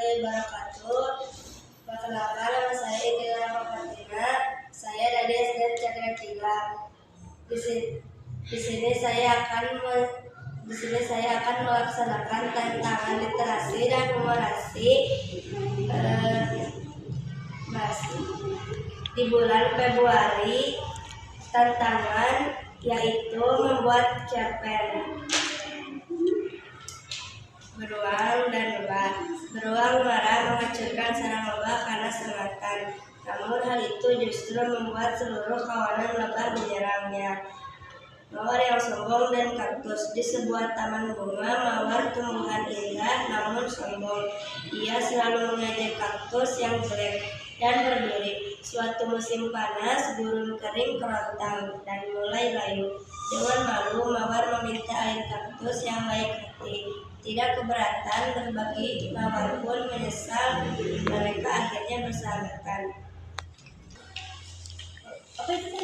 warahmatullahi wabarakatuh. Perkenalkan, nama saya Indira Rahmatina. Saya dari SD Cakra Kilang. Di sini saya akan melaksanakan tantangan literasi dan numerasi di bulan Februari. Tantangan yaitu membuat cerpen. Beruang dan lebah. Beruang marah menghancurkan sarang lebah karena sengatan. Namun hal itu justru membuat seluruh kawanan lebah menyerangnya. Mawar yang sombong dan kaktus. Di sebuah taman bunga, mawar tumbuhan indah namun sombong. Ia selalu mengejek kaktus yang jelek dan berduri. Suatu musim panas, gurun kering kerontang dan mulai layu. Dengan malu, mawar meminta air kaktus yang baik hati. Tidak keberatan berbagi, mawar pun menyesal. Mereka akhirnya bersahabatan. Apa itu?